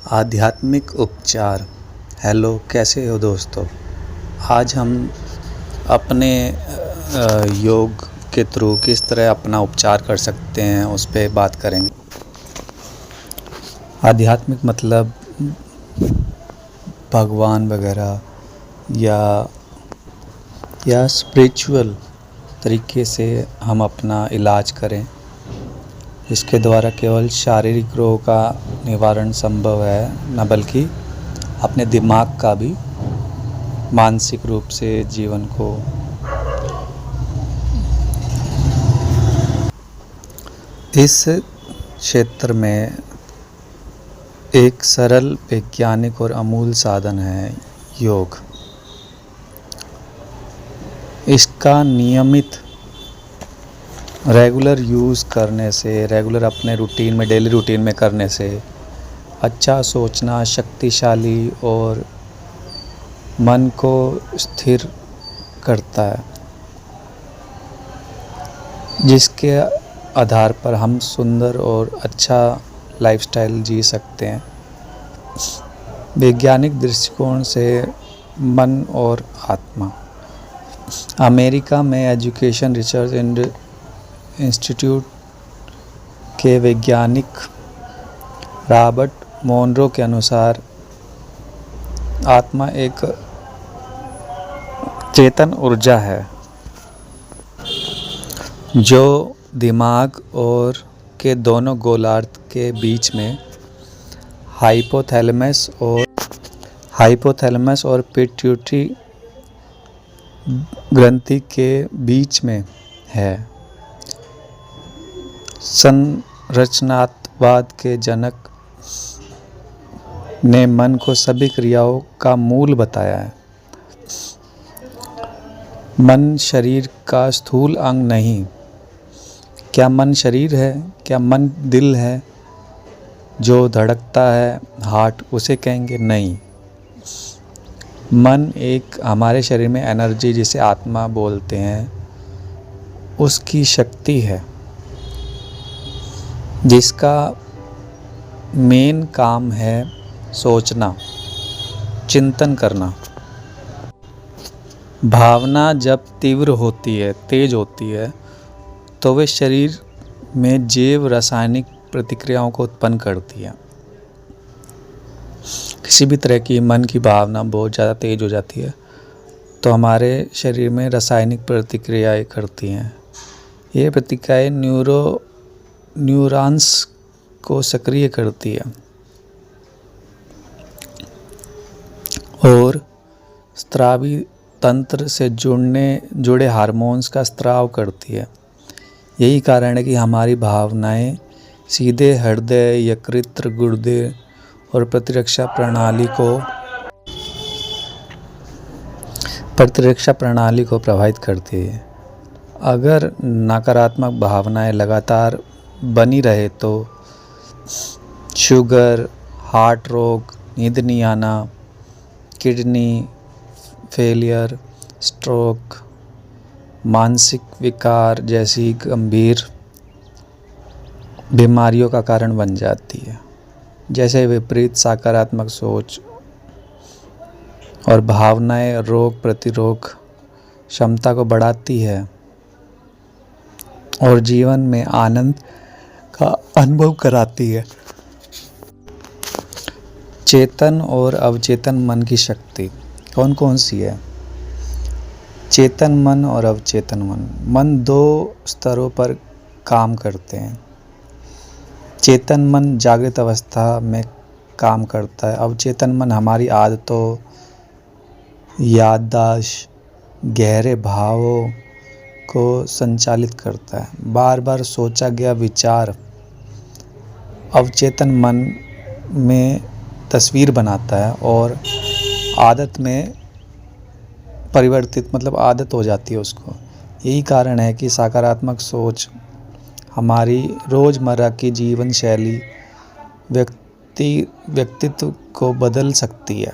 आध्यात्मिक उपचार। हेलो, कैसे हो दोस्तों। आज हम अपने योग के थ्रू किस तरह अपना उपचार कर सकते हैं उस पे बात करेंगे। आध्यात्मिक मतलब भगवान वगैरह या स्पिरिचुअल तरीके से हम अपना इलाज करें। इसके द्वारा केवल शारीरिक रोग का निवारण संभव है, न बल्कि अपने दिमाग का भी मानसिक रूप से जीवन को इस क्षेत्र में एक सरल, वैज्ञानिक और अमूल साधन है योग। इसका नियमित रेगुलर यूज़ करने से, रेगुलर अपने रूटीन में, डेली रूटीन में करने से अच्छा सोचना शक्तिशाली और मन को स्थिर करता है, जिसके आधार पर हम सुंदर और अच्छा लाइफस्टाइल जी सकते हैं। वैज्ञानिक दृष्टिकोण से मन और आत्मा। अमेरिका में एजुकेशन रिसर्च इंस्टीट्यूट के वैज्ञानिक रॉबर्ट मोनरो के अनुसार आत्मा एक चेतन ऊर्जा है जो दिमाग और के दोनों गोलार्ध के बीच में हाइपोथैलेमस और पिट्यूटरी ग्रंथि के बीच में है। संरचनावाद के जनक ने मन को सभी क्रियाओं का मूल बताया है। मन शरीर का स्थूल अंग नहीं। क्या मन शरीर है? क्या मन दिल है जो धड़कता है, हार्ट, उसे कहेंगे? नहीं। मन एक हमारे शरीर में एनर्जी, जिसे आत्मा बोलते हैं, उसकी शक्ति है जिसका मेन काम है सोचना, चिंतन करना। भावना जब तीव्र होती है, तेज होती है, तो वे शरीर में जैव रासायनिक प्रतिक्रियाओं को उत्पन्न करती है। किसी भी तरह की मन की भावना बहुत ज़्यादा तेज हो जाती है तो हमारे शरीर में रासायनिक प्रतिक्रियाएं करती हैं। ये प्रतिक्रियाएं न्यूरॉन्स को सक्रिय करती है और स्रावी तंत्र से जुड़े हार्मोन्स का स्राव करती है। यही कारण है कि हमारी भावनाएं सीधे हृदय, यकृत, गुर्दे और प्रतिरक्षा प्रणाली को प्रभावित करती है। अगर नकारात्मक भावनाएं लगातार बनी रहे तो शुगर, हार्ट रोग, नींद नहीं आना, किडनी फेलियर, स्ट्रोक, मानसिक विकार जैसी गंभीर बीमारियों का कारण बन जाती है। जैसे विपरीत सकारात्मक सोच और भावनाएं रोग प्रतिरोध क्षमता को बढ़ाती है और जीवन में आनंद का अनुभव कराती है। चेतन और अवचेतन मन की शक्ति कौन कौन सी है? चेतन मन और अवचेतन मन। मन दो स्तरों पर काम करते हैं। चेतन मन जागृत अवस्था में काम करता है। अवचेतन मन हमारी आदतों, याददाश्त, गहरे भावों को संचालित करता है। बार बार सोचा गया विचार अवचेतन मन में तस्वीर बनाता है और आदत में परिवर्तित, मतलब आदत हो जाती है उसको। यही कारण है कि सकारात्मक सोच हमारी रोज़मर्रा की जीवन शैली, व्यक्तित्व को बदल सकती है।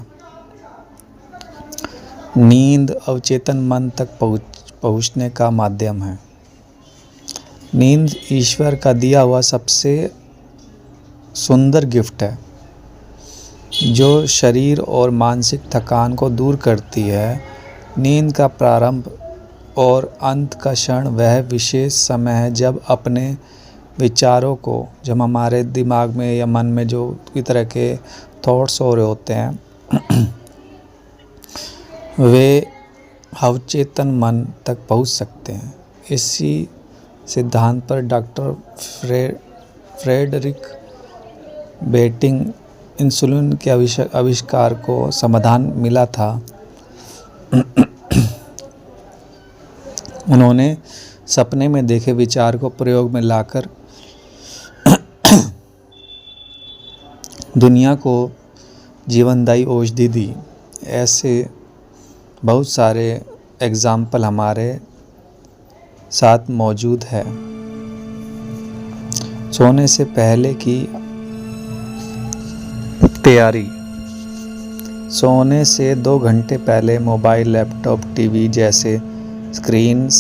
नींद अवचेतन मन तक पहुंचने का माध्यम है। नींद ईश्वर का दिया हुआ सबसे सुंदर गिफ्ट है। जो शरीर और मानसिक थकान को दूर करती है। नींद का प्रारंभ और अंत का क्षण वह विशेष समय है जब अपने विचारों को, जब हमारे दिमाग में या मन में जो की तरह के थॉट्स हो रहे होते हैं वे अवचेतन मन तक पहुंच सकते हैं। इसी सिद्धांत पर डॉक्टर फ्रेडरिक बेटिंग इंसुलिन के आविष्कार को समाधान मिला था। उन्होंने सपने में देखे विचार को प्रयोग में लाकर दुनिया को जीवनदायी औषधि दी। ऐसे बहुत सारे एग्जाम्पल हमारे साथ मौजूद है। सोने से पहले की तैयारी। सोने से 2 घंटे पहले मोबाइल, लैपटॉप, टीवी जैसे स्क्रीन्स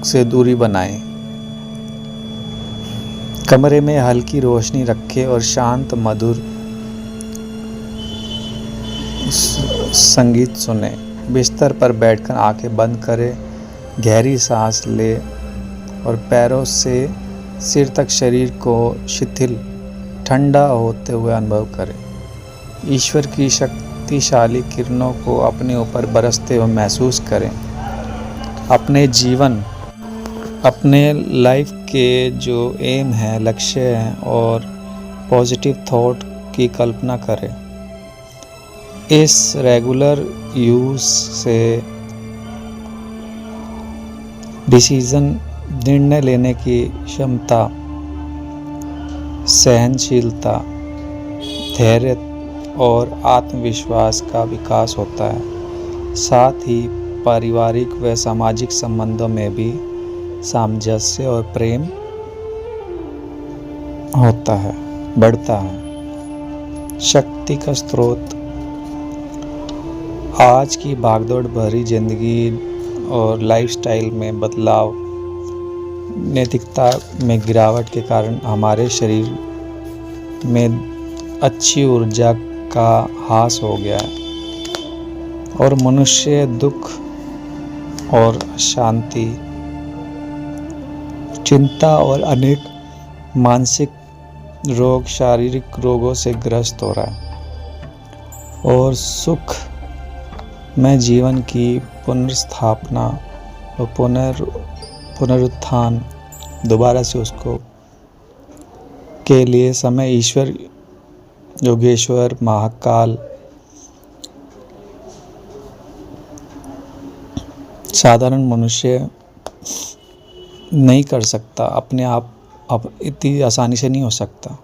से दूरी बनाएं। कमरे में हल्की रोशनी रखें और शांत मधुर संगीत सुने। बिस्तर पर बैठकर आंखें बंद करें, गहरी सांस लें और पैरों से सिर तक शरीर को शिथिल, ठंडा होते हुए अनुभव करें। ईश्वर की शक्तिशाली किरणों को अपने ऊपर बरसते हुए महसूस करें। अपने जीवन, अपने लाइफ के जो एम है, लक्ष्य हैं और पॉजिटिव थॉट की कल्पना करें। इस रेगुलर यूज से निर्णय लेने की क्षमता, सहनशीलता, धैर्य और आत्मविश्वास का विकास होता है। साथ ही पारिवारिक व सामाजिक संबंधों में भी सामंजस्य और प्रेम होता है, बढ़ता है। शक्ति का स्रोत। आज की भागदौड़ भरी जिंदगी और लाइफस्टाइल में बदलाव, नैतिकता में गिरावट के कारण हमारे शरीर में अच्छी ऊर्जा का ह्रास हो गया है और मनुष्य दुख और शांति, चिंता और अनेक मानसिक रोग, शारीरिक रोगों से ग्रस्त हो रहा है और सुख में जीवन की पुनर्स्थापना और पुनरुत्थान दोबारा से उसको के लिए समय ईश्वर, योगेश्वर, महाकाल, साधारण मनुष्य नहीं कर सकता। अपने आप अब इतनी आसानी से नहीं हो सकता।